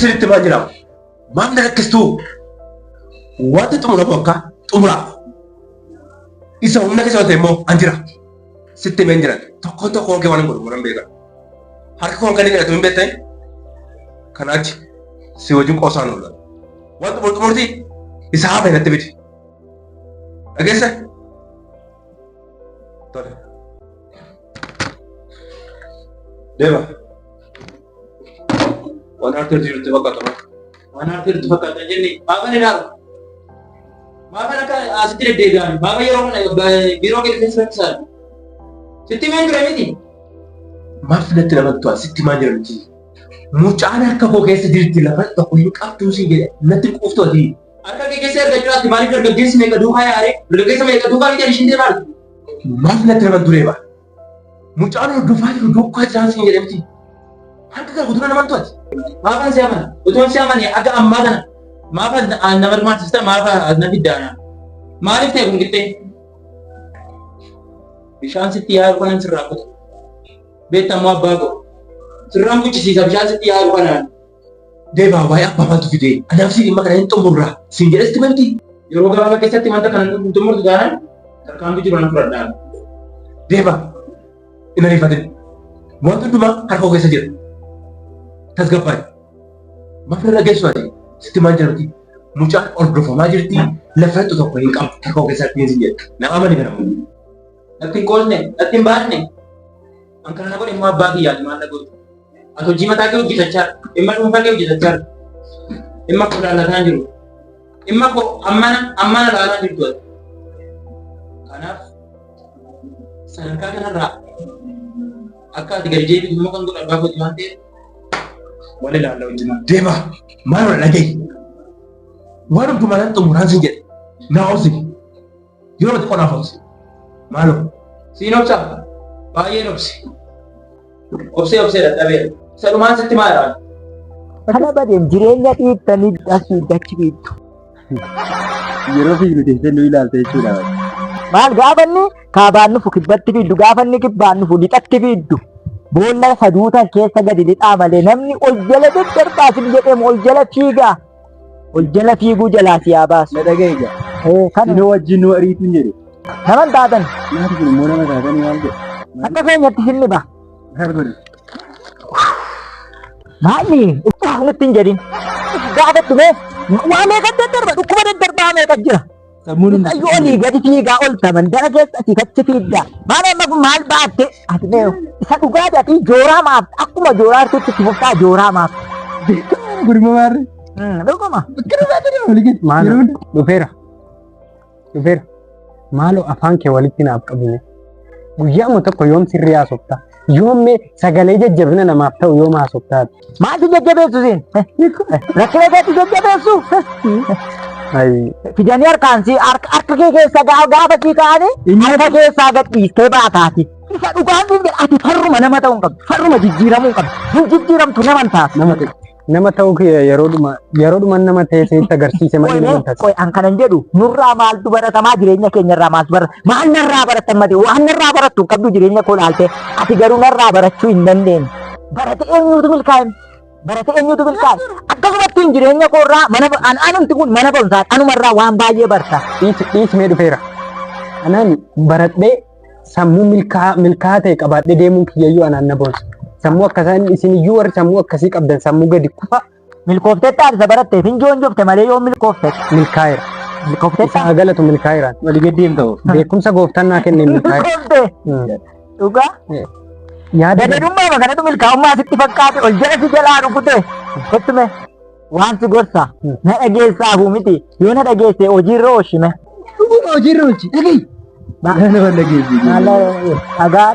sirriitti maan jiraama. Maaf na rakkistuu wanti xumura bokkaa xumura. Isa humna keessa ta'e immoo an jira. Sitti meen jiran tokkoon tokkoon kee waan godhu waan beekan. Harka koon kan inni hidhatu hin beektan. Kanaachi si wajjin qoosaan oola. Wanti xumurtii isa hafa irratti biti. Dhageessa? Tole. Deema. Waan harka jirtu fakkaatu. Waan harka jirtu fakkaatu jenni maafa ni dhaabu. Maafa akka asitti deddeebi'an. Maafa yeroo kana biiroo keessa rakkisaadha. Sitti maan jira miti? Maaf natti namatti to'a sitti maan jira miti? Mucaan harka koo keessa jirti lafa tokko hin qabduu si jedhe natti quuftooti. Harka kee keessa erga jiraatti maaliif dargaggeessi meeqa duukaa yaa'ee dargaggeessa meeqa duukaa biyya ishiin deemaa jirti? Maaf natti namatti dureeba. Mucaan hordofaa jiru duukaa jiraan si jedhe miti. Harka kana guutuu namaan to'ati. Maafan si amana? Utuun si amane akka ammaa kana maafa nama hirmaachista maafa na fiddaana. Maaliif ta'e kun qixxee? Bishaan sitti yaa'u kanan sirraa kutu. Beektammoo abbaa koo. Sirraan kuchisiisa bishaan sitti yaa'u kanaan. Deebaa waa'ee abbaa maaltu fidee? Anaafsi dhimma kana hin xumurraa. Siin jedhesti maalti? Yeroo gabaabaa keessatti wanta kana hin xumurtu taanaan tarkaantu jiru nan fudhadhaan. Deebaa hin ariifatin. Wanti hundumaa harka koo keessa jira. Tasgabbaadha. Maaf na dhageessu ati? Sitti maal jirti? Mucaan hordofamaa jirti. Lafa hedduu tokko hin qabu. Harka koo keessatti hin jedhu. Nama amani kana. Natti hin qoosne, natti hin baasne. An kana na godhe immoo abbaa kiyyaati maal na godhu. Ati hojii mataa kee hojjetachaa jirta. Dhimma dhuunfaa kee hojjetachaa jirta. Dhimma koo ilaalataa jiru. Dhimma koo ammana ilaalaa jirtu ati. Kanaaf sadarkaa kanarraa akka ati gadi jeebitu immoo kan godhu abbaa kooti waan ta'eef wal ilaalla wajjin deema maal wal dhagahi. Waan hundumaa nan xumuraan sin jedhe naa obsi yeroo ati qonaaf obsi maaloo siin obsa baay'een obsi obsee dadhabeera salumaan sitti maal jedhaan. Kana badeen jireenya dhiittanii asii dachi fiiddu. Yeroo fiignu teessee nu ilaalta jechuudha. Maal gaafanni kaabaan nufu kibbatti fiiddu gaafanni kibbaan nufu lixatti fiiddu. Boolla saduutan keessa gadi lixaa malee namni ol jala daddarbaasin jedhemu ol jala fiigaa. Ol jala fiiguu jalaa si yaa baasu. Dhagaye gaa. Kana nu wajjin nu ariitu jedhe. naman taatan. Naati kun immoo nama taatan maal jedhe. Akka keenyatti sinni ba. Maal godhe? Maali? Nutti hin jedhin. Gaafattu mee waa meeqa daddarba dhukkuba daddarbaa meeqa jira. Sammuun hin Yoonii gadi fiigaa ol taman dara keessa ati kachi fiiddaa. Maal amma kun maal baatte? Ati mee isa dhugaati ati jooraa maaf akkuma jooraa artutti itti fuftaa jooraa maaf. gurma maarre. Dhuguma. Bakkana baatanii waliin. Maalo dhufeera. Maaloo afaan kee walitti naaf qabine. Guyyaama tokko yoom sirrii haasoftaa? Yoom sagalee jajjabina namaaf ta'u yoom haasoftaa? Maaltu jajjabeessu siin? Rakkina keetti jajjabeessu? Fidanii harka kee keessa gaafa sii kaa'anii harka keessaa gadhiistee baataati. Isa dhugaan siin jedha ati farruma nama ta'uu hin qabdu. Farruma jijjiiramuu hin qabdu. Hin jijjiiramtu nama hin taatu. Nama ta'uu yeroodhuma nama ta'e sitti agarsiise malee nama taasisu. Qoy an kanan jedhu nurraa maaltu baratamaa jireenya keenyarraa maaltu barata maal narraa baratan malee waan narraa barattu hin qabdu jireenya koo laalte ati garuu narraa barachuu hin dandeenye. Barate eenyuutu milkaa'e? Akkasumatti hin jireenya koorraa anumti kun mana barumsaa anumarraa waan baay'ee barta. Dhiisimee dhufeera. Anaan baradhee sammuu milkaa'aa ta'e qabaadhee deemuun kiyyayyuu anaan na boonsa. Sammuu akkasaan isin iyyuu warri sammuu akkasii qabdan sammuu gadi kufa. Milkooftetti isa baratteef hin joonjofte malee yoo milkooftetti. Milkaa'eera. Isaa galatu milkaa'eera. Walii gaddeem ta'u. Beekumsa gooftaan naa kenne milkaa'eera. Milkoofte. Dhugaa. Gadadummaa kanatu milkaa'ummaa sitti fakkaate ol jala si jalaa rukute. Kottume waan si gorsa na dhageessaafu miti yoo na dhageesse hojiirra oolchime. Hojiirra oolchi dhagayi. Nama dhageessi.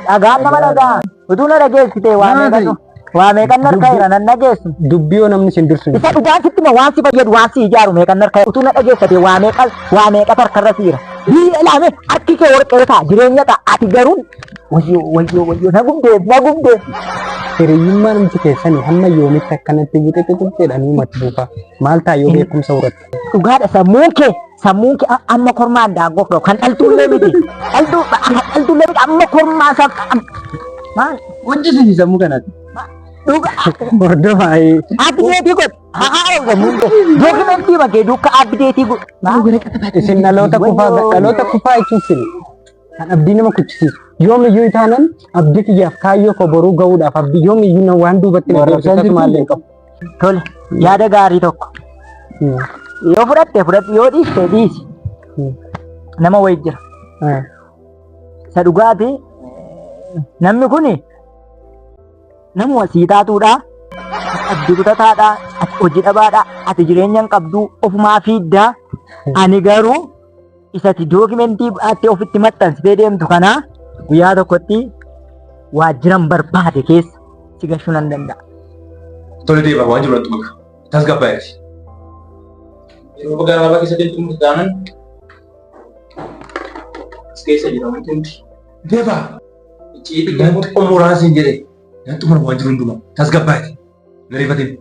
Dhagaan nama dhagaa. Utuu na dhageessite waa meeqan narkaa'eera nan dhageessu. Dubbii yoo namni sin dursu. Isa dhugaan sitti waan si fayyadu waan si ijaaru meeqan narkaa'eera. Utuu na dhageessite waa meeqa tarkarra siira. Biyya ilaame akki kee warqee ta'a jireenya ta'a ati garuu wayyoo na gumdee. Hiriyyummaa namti keessanii hamma yoomitti akkanatti buxeedhanii mati buufa. Maal ta'a yoo beekumsa horatte. Dhugaadha sammuun kee amma kormaan daangoof dhawu kan dhaltuullee miti. Dhaltuullee miti amma kormaa isaa maal? Hojjetii sammuu kanaati. Dhugaa. Hordofaa. Ati meetii godhe. Haa gamuun dookimentii bakee duuka abdeetii Isin dhaloota kufaa jechuun isin kan abdii nama kuchisiisu. Yoomiyyuu itaanan abdii kiyyaaf kaayyoo koo boruu ga'uudhaaf abdii yoomiyyuu na waan duubatti na deebisatu maallee qabu. Tole yaada gaarii tokko yoo fudhatte yoo dhiiste dhiisi nama wayii jira. Isa dhugaati namni kun nama wasii taatuudha. Abdii kutataadha. Ati hojii dhabaadha. Ati jireenya hin qabdu ofumaa fiiddaa. Ani garuu isati dookimentii baattee ofitti maxxansitee deemtu kana guyyaa tokkotti waajjiran barbaade keessa si gashuu nan danda'a. Tole deebi'a waan jiru natti maka. Tasgabbaa'eeti. Yeroo gabaabaa keessa deemtu murtaanan as keessa jira wanti hundi. Deebi'a. Icciitii gaanti umuraan siin jedhee natti umura waan jiru hundumaa tasgabbaa'eeti. Nariifatiin.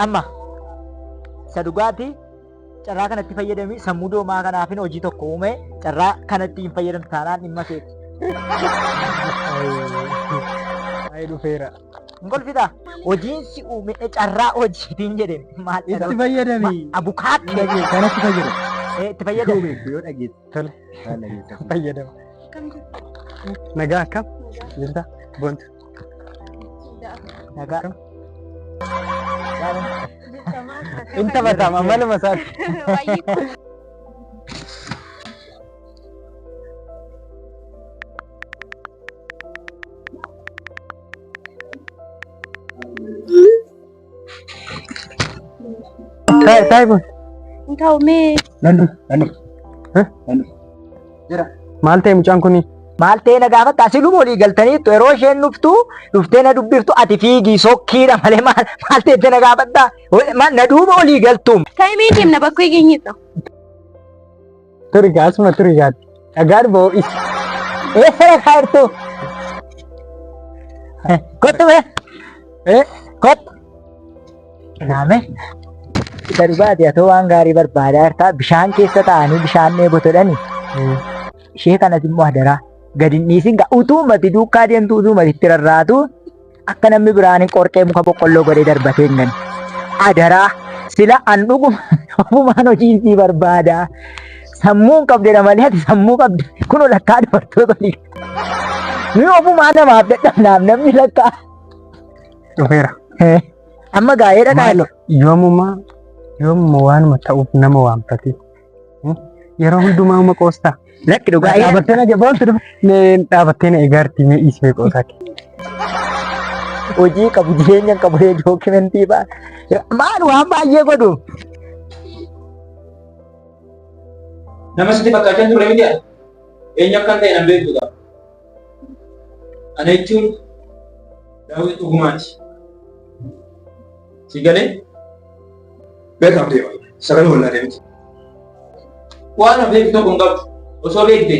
Amma isa dhugaatii carraa kanatti fayyadamii sammuu doomaa kanaafin hojii tokko uume carraa kanatti hin fayyadamtu taanaan dhimma keeti. Ayi dhufeera. Ngolfita hojiin si uume carraa hojiitiin jedhame maal Itti fayyadamii. Abukaatti Kanatti fayyadamu. itti fayyadame. Yoo dhageesse. Tole. Fayyadama. Nagaa akkam? Jirta? Boontu. Nagaa. Inta batama maluma isaati. Taa'e boon. Tahu me. Nandu. Maal ta'e mucaan kuni? Maal ta'e na gaafatta asiluu walii galtaniitu yeroo isheen dhuftee na dubbiftu ati fiigii sokkiidha malee maal ta'e na gaafatta na duuba walii galtuum. Tahu me tim na bakku gini tu. Turigaa asuma turigaati. Dhagaan boo is. Eessa na kaa'irtu? Kottu bee? Kottu. Naame. Isa dhugaati atoo waan gaarii barbaadaa jirtaa bishaan keessa taa'anii bishaan dheebotodhani. Ishee kanas immoo hadaraa. Gadi hin dhiisin utuu mati duukaa deemtu utuu mati itti rarraatu akka namni biraan qorqee muka boqqolloo godhee darbatee hin ganne. Adaraa sila an dhuguma ofumaan hojii isii barbaada. Sammuu hin qabdedha malee ati sammuu qabde kun lakkaa dubartoota olii. Nuyi ofumaan namaaf dadhabnaaf namni lakkaa. Dhufeera. Amma gaa'eedha kaa'ello. Yoomuma waanuma ta'uuf nama waamtati. Yeroo hundumaa uma qoostaa. Lakki dhugaa Dhaabattee na boontu dhaabattee na egaartii mee dhiisee qoosaati. hojii qabu jireenya qabu dookimentii ba'a. Maal waan baay'ee godhu. Nama sitti fakkaachaa turre miti ati. Eenyu akkan ta'e nan beektu qaba. Ana jechuun daawwiti dhugumaati. Si galee? Beekamu deema. Sagalee hollaa deemti. Waan of beektu tokko hin qabdu. Osoo beekte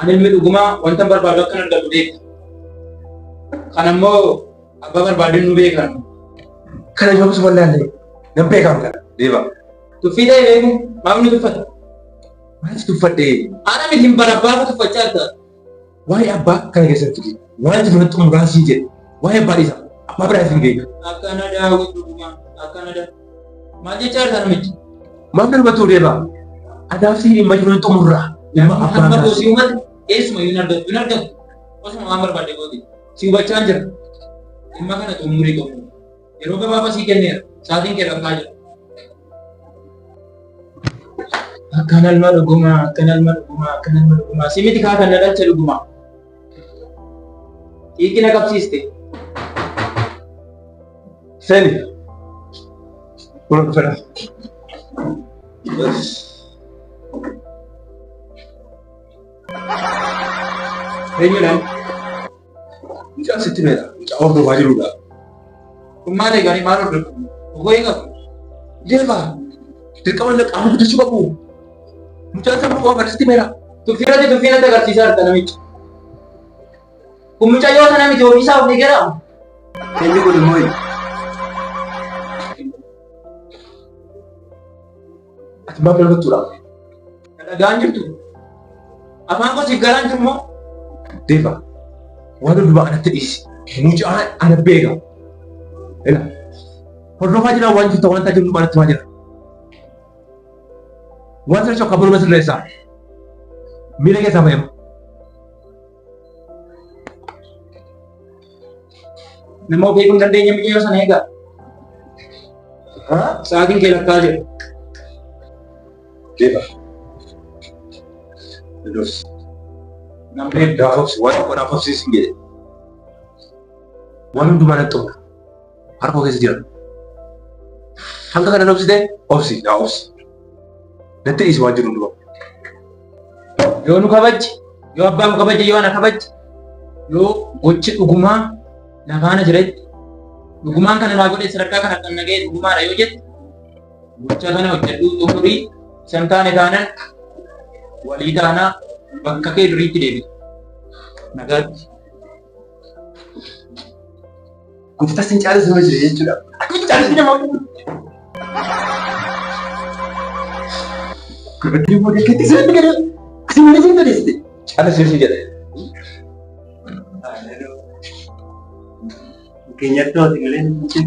ani ilmi dhugumaa wanta barbaadu akka argatu beekta. Kana immoo abbaa barbaadeen nu beekan. Kana yoomsu wallaallee nan beekamu kana deema. Tuffii ta'e beeku maaf nu tuffata? Maalis tuffadhee? Ana miti hin barabbaa tuffachaa jirta. Waa'ee abbaa kana keessatti waan jiru natti umuraa siin jedhe. Waa'ee abbaa dhiisa. Abbaa biraa isin beeka. Akkana daawwitu dhugumaa akkana daa. Maal jechaa jirta namichi? Maaf na dubbatu deema. Adaaf si dhimma jiru natti umurraa. Amma gosi uummata eessuma hin argatu. Osuma waan barbaade gooti. Si hubachaa jira. Dhimma kana xumurii qabu. Yeroo gabaabaa sii kenneera. Saatiin kee rakkaa jira. Akkan alma dhugumaa. Si miti kaa kan na dhalcha dhugumaa. Hiiki na qabsiiste. Seni. Kun dhufedha. Eenyudhaan? Mucaan sitti meedha. Mucaa hordofaa jirudha. Kun maal eeganii maal hordofu? Ogoo eegamu? Deemaa. Dirqama qaama guddisuu qabu. Mucaan sammuu waan sitti meedha. Tuffiirratti agarsiisaa jirta namicha. Kun mucaa yoo sana miti hojii isaa of ni jedhamu. Eenyu kun immoo eenyu? Ati maaf dalbattuudha? Dhagaan jirtu? Afaan koo siif galaan jiru moo? Deefa. Waan hundumaa anatti dhiisi. Mucaan ana beeka. Ila. hordofaa jira waan jirtu wanta jiru baratti maa jira. Waan sana akka bulma sirreessaa. Miila keessaa fayyama. Nama beekuu hin dandeenye miyyoo sana eegaa. Sa'aatiin kee lakkaa jiru. Deeba. Dos. Namni daafofsi waan tokko daafofsiisin jedhe. Waan hundumaa natti xumura. Harka keessa jira. Hanga kana obsitee obsi yaa obsi. Natti dhiisi waan jiru hundumaa. Yoo nu kabajji, yoo abbaan nu kabajje, yoo ana kabajji, yoo gochi dhugumaa lafaana jiretti, dhugumaan kana naa godhe sadarkaa kana kan nagee dhugumaadha yoo jette, gocha kana hojjedhuu xumurii san taane taanan walii taanaa bakka kee duriitti deebitu. Nagaatti. Gooftaan sin caalaa nama jira jechuudha. Akka caalaa nama Kau mau dekat di sana kan? Kasih mana sih tadi? Ada sih jadi. Kayaknya tuh tinggalin mungkin.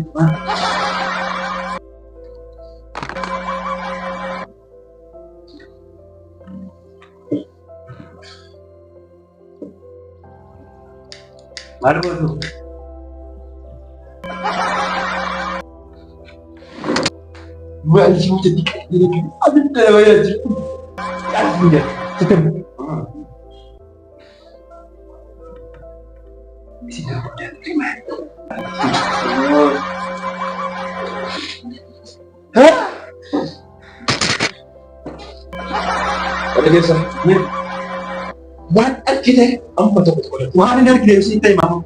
Baru tuh. Gua di sini jadi ada apa ya? Aslinya, tetap. Sini aku dah terima. Hah? Ada dia sah. Buat kita, apa tu betul? Wah, ini kita sih kita mahu.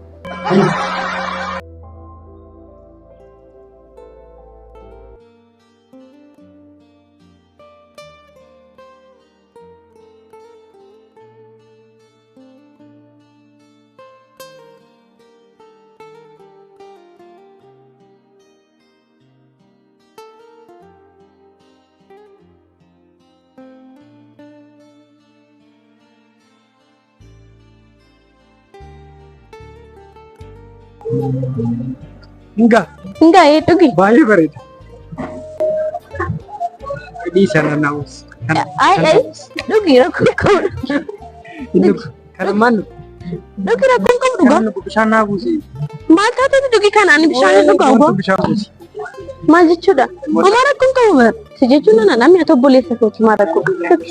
Enggak itu gini. baay'ee bareeda. Hidhii sana naawus. Dhugi rakkoon qabu. Kana maal? Dhugi rakkoon qabu dhugaa. Kana bishaan naabuusi. Maal taatee dhugi kanaan bishaan dhugaa hoo? Maal jechuudha? Homaa rakkoon qabu bara. Si jechuun namni ati obboleessa kooti maal rakkoo qabu?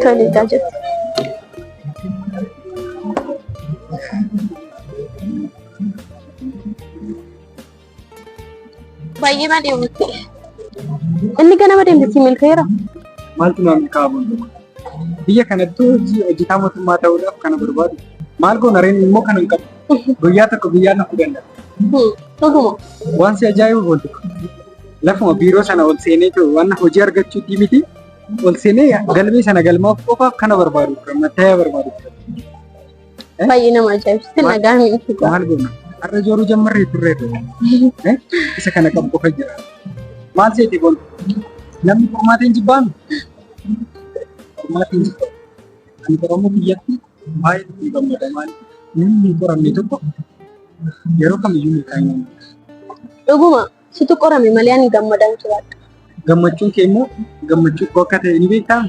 Toleetaa jirti. Baay'ee maal deemutti? Inni ganama deemtee milkeera? Maaltu nama milkaa'aa biyya kanatti hojjetaa mootummaa ta'uudhaaf kana barbaadu. Maal goona reen immoo kana hin qabu. Guyyaa tokko guyyaa nafuu danda'a. Dhuguma. Waan si ajaa'ibu boontu. Lafuma biiroo sana ol seenee waan hojii argachuutii miti. Ol seenee galmee sana galmaaf qofaaf kana barbaadu. Mattaayaa barbaadu. Baay'ee nama ajaa'ibsiisa nagaa miidhaguu. Maal goona? Har'a jooruu jammarree turreetu. Isa kana qabu qofa jira. Maal seeti boontu? Namni qormaatiin jibbaami? Qormaatiin jibbaami. Ani Oromoo biyyatti baay'ee gammada maali? Namni qoramne tokko yeroo kamiyyuu milkaa'ina. Dhuguma situ qorame malee ani gammadaan jiraadha. Gammachuun kee immoo gammachuu koo akka ta'e ni beektaa?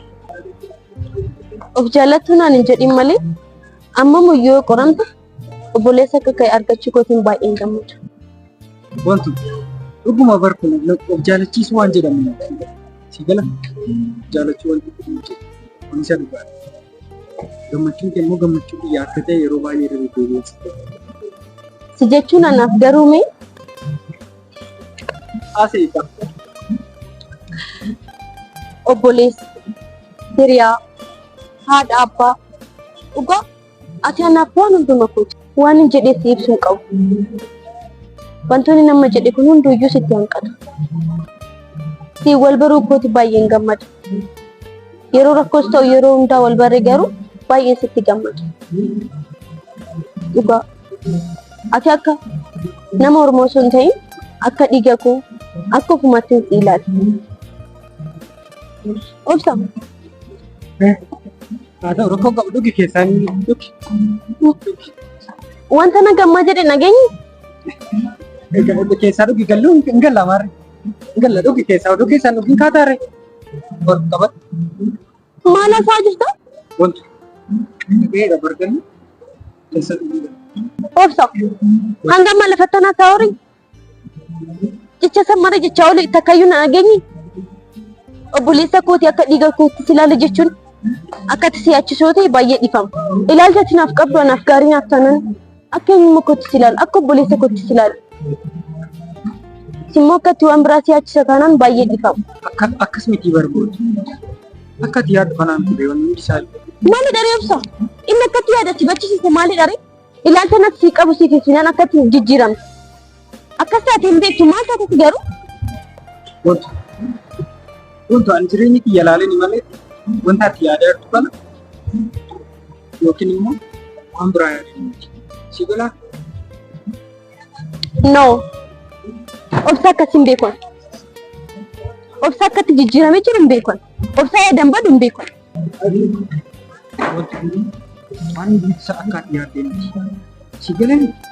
Of jaallattu naan hin jedhin malee amma muyyoo qoramtu obboleessa akka ka'e argachuu kootiin baay'een gammada. Wantu dhuguma barkuna of jaalachiisu waan jedhamu si gala jaalachuu wanti kun isa dhugaa. Gammachuun kee immoo gammachuu biyya akka ta'e yeroo baay'ee irra deddeebi'eessa. Si jechuun anaaf garuu mee Aseeta. obboleessa, hiriyaa, haadha abbaa dhugaa ati anaaf waan hunduma kooti. Waan hin jedhee si ibsuu hin qabu. Wantoonni nama jedhe kun hunduyyuu sitti hanqatu. Si wal baruu kooti baay'een gammada. Yeroo rakkoos ta'u yeroo hundaa wal barre garuu baay'een sitti gammada. Dhugaa ati akka nama Oromoo osoo hin ta'in akka dhiiga koo akka ofumaatti si ilaali. Obsa. Haa ta'u rakkoo qabu dhugi keessaan dhugi. wanta na gammaa jedhe nageenyi. Egaa keessaa dhugi galuu hin galla maarre. Hin galla dhugi keessaa dhugi kaataare. Qabat. Maal haasa'aa jirta? Wanti. Beera barganni. Keessaa dhugi. Obsa. Hanga amma lafatti haasa'aa horii. Jecha sammara jecha olii takkayyuu na nageenyi. Obboleessa kooti akka dhiiga kootti si ilaala jechuun akka si yaachisoo ta'e baay'ee dhifama. Ilaalcha ati naaf qabdu anaaf gaarii naaf taanaan akka eenyummaa kootti si ilaala akka obboleessa kootti si ilaala. Simmoo akka ati waan biraa si yaachisa taanaan baay'ee dhifama. Akkas miti barbaadu. Akka ati yaaddu kanaan ture wanni hundi isaa. Maali dharee obsa? Inni akka ati yaadatti bachisiise maali dharee? Ilaalcha natti si qabu si keessinaan akka ati jijjiiramte. Akkas taateen beektu maal taatati garuu? Wanti ani jireenya kiyya ilaaleen malee wanta ati yaadaa jirtu kana yookiin immoo waan biraa yaadeen miti. Si galaa? No. Obsa akkas hin beekon. Obsa akkatti jijjiiramee jiru hin beekon. Obsa yaadan badu hin beekon. Wanti kun waan hundi isaa akka ati yaadeen miti. Si galee miti.